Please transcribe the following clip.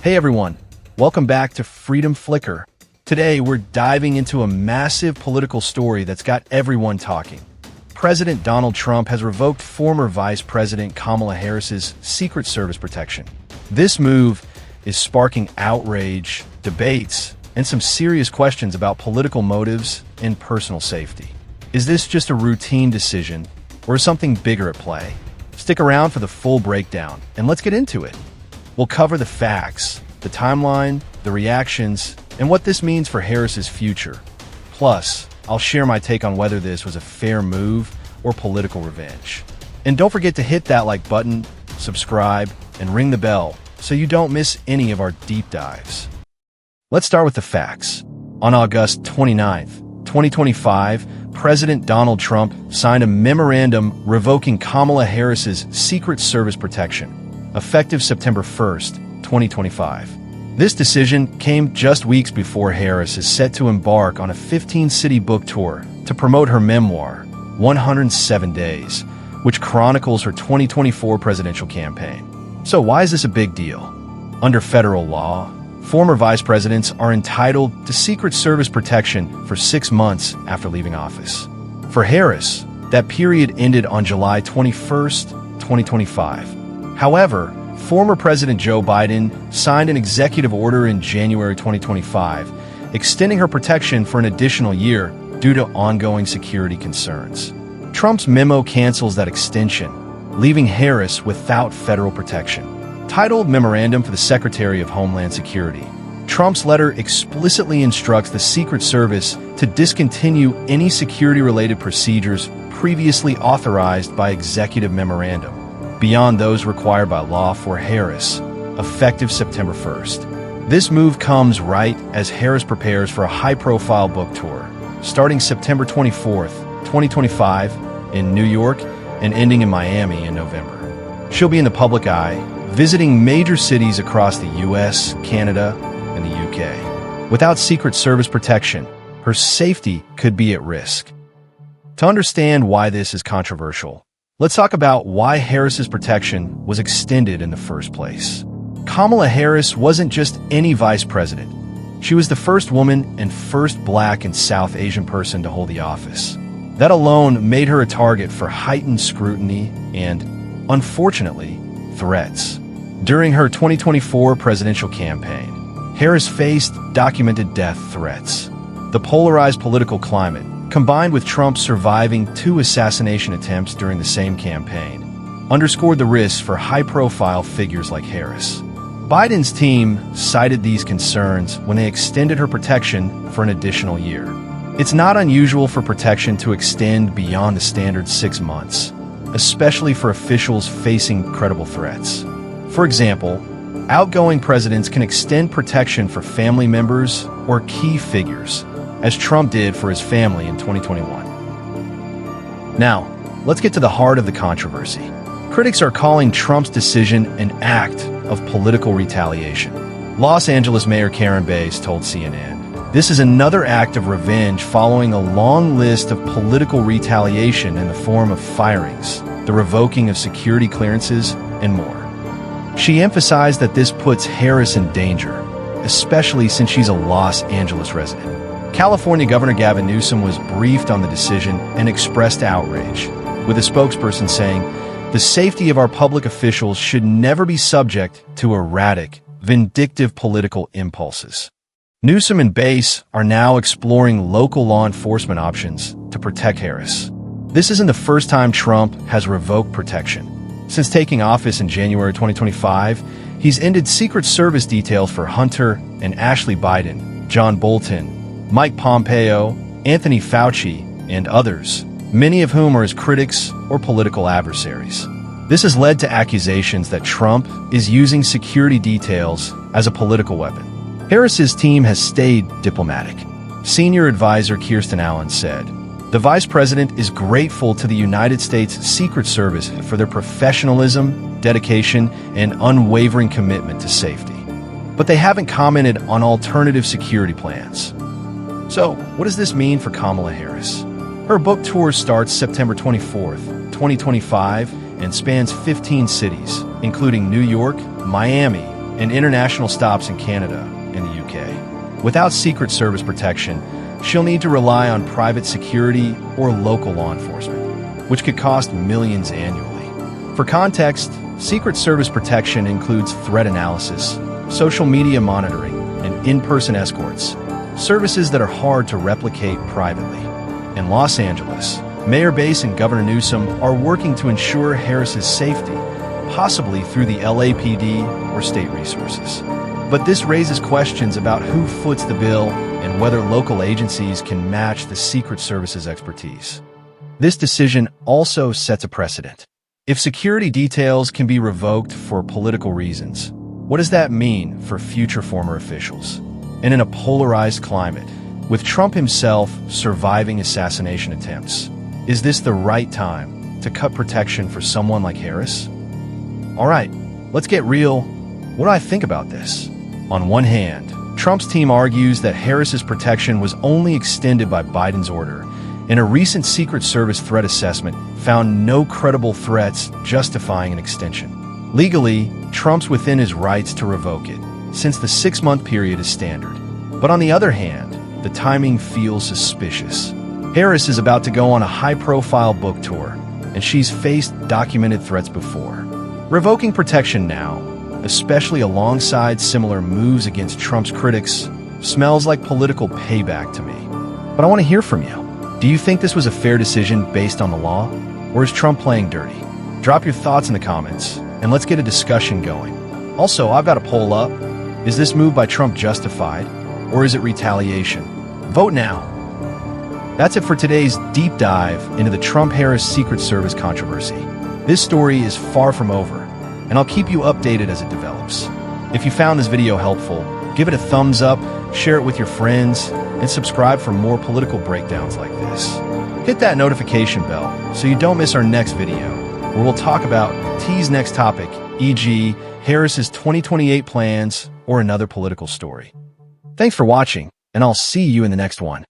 Hey everyone, welcome back to Freedom Flicker. Today we're diving into a massive political story that's got everyone talking. President Donald Trump has revoked former Vice President Kamala Harris's Secret Service protection. This move is sparking outrage, debates, and some serious questions about political motives and personal safety. Is this just a routine decision, or is something bigger at play? Stick around for the full breakdown, and let's get into it. We'll cover the facts, the timeline, the reactions, and what this means for Harris's future. Plus, I'll share my take on whether this was a fair move or political revenge. And don't forget to hit that like button, subscribe, and ring the bell so you don't miss any of our deep dives. Let's start with the facts. On August 29th, 2025, President Donald Trump signed a memorandum revoking Kamala Harris's Secret Service protection, effective September 1st, 2025. This decision came just weeks before Harris is set to embark on a 15-city book tour to promote her memoir, 107 Days, which chronicles her 2024 presidential campaign. So why is this a big deal? Under federal law, former vice presidents are entitled to Secret Service protection for 6 months after leaving office. For Harris, that period ended on July 21st, 2025. However, former President Joe Biden signed an executive order in January 2025, extending her protection for an additional year due to ongoing security concerns. Trump's memo cancels that extension, leaving Harris without federal protection. Titled Memorandum for the Secretary of Homeland Security, Trump's letter explicitly instructs the Secret Service to discontinue any security-related procedures previously authorized by executive memorandum, beyond those required by law for Harris, effective September 1st. This move comes right as Harris prepares for a high-profile book tour, starting September 24th, 2025, in New York and ending in Miami in November. She'll be in the public eye, visiting major cities across the US, Canada, and the UK. Without Secret Service protection, her safety could be at risk. To understand why this is controversial, let's talk about why Harris's protection was extended in the first place. Kamala Harris wasn't just any vice president. She was the first woman and first Black and South Asian person to hold the office. That alone made her a target for heightened scrutiny and, unfortunately, threats. During her 2024 presidential campaign, Harris faced documented death threats. The polarized political climate, combined with Trump surviving 2 assassination attempts during the same campaign, underscored the risks for high-profile figures like Harris. Biden's team cited these concerns when they extended her protection for an additional year. It's not unusual for protection to extend beyond the standard 6 months, especially for officials facing credible threats. For example, outgoing presidents can extend protection for family members or key figures, as Trump did for his family in 2021. Now, let's get to the heart of the controversy. Critics are calling Trump's decision an act of political retaliation. Los Angeles Mayor Karen Bass told CNN, "This is another act of revenge following a long list of political retaliation in the form of firings, the revoking of security clearances, and more." She emphasized that this puts Harris in danger, especially since she's a Los Angeles resident. California Governor Gavin Newsom was briefed on the decision and expressed outrage, with a spokesperson saying, "The safety of our public officials should never be subject to erratic, vindictive political impulses." Newsom and Bass are now exploring local law enforcement options to protect Harris. This isn't the first time Trump has revoked protection. Since taking office in January 2025, he's ended Secret Service details for Hunter and Ashley Biden, John Bolton, Mike Pompeo, Anthony Fauci, and others, many of whom are his critics or political adversaries. This has led to accusations that Trump is using security details as a political weapon. Harris's team has stayed diplomatic. Senior advisor Kirsten Allen said, "The vice president is grateful to the United States Secret Service for their professionalism, dedication, and unwavering commitment to safety. But they haven't commented on alternative security plans." So, what does this mean for Kamala Harris? Her book tour starts September 24th, 2025, and spans 15 cities, including New York, Miami, and international stops in Canada and the UK. Without Secret Service protection, she'll need to rely on private security or local law enforcement, which could cost millions annually. For context, Secret Service protection includes threat analysis, social media monitoring, and in-person escorts, services that are hard to replicate privately. In Los Angeles, Mayor Bass and Governor Newsom are working to ensure Harris's safety, possibly through the LAPD or state resources. But this raises questions about who foots the bill and whether local agencies can match the Secret Service's expertise. This decision also sets a precedent. If security details can be revoked for political reasons, what does that mean for future former officials? And in a polarized climate, with Trump himself surviving assassination attempts, is this the right time to cut protection for someone like Harris? All right, let's get real. What do I think about this? On one hand, Trump's team argues that Harris's protection was only extended by Biden's order, and a recent Secret Service threat assessment found no credible threats justifying an extension. Legally, Trump's within his rights to revoke it, since the 6-month period is standard. But on the other hand, the timing feels suspicious. Harris is about to go on a high-profile book tour, and she's faced documented threats before. Revoking protection now, especially alongside similar moves against Trump's critics, smells like political payback to me. But I want to hear from you. Do you think this was a fair decision based on the law, or is Trump playing dirty? Drop your thoughts in the comments, and let's get a discussion going. Also, I've got a poll up. Is this move by Trump justified, or is it retaliation? Vote now. That's it for today's deep dive into the Trump-Harris Secret Service controversy. This story is far from over, and I'll keep you updated as it develops. If you found this video helpful, give it a thumbs up, share it with your friends, and subscribe for more political breakdowns like this. Hit that notification bell so you don't miss our next video, where we'll talk about T's next topic, e.g. Harris's 2028 plans or another political story. Thanks for watching, and I'll see you in the next one.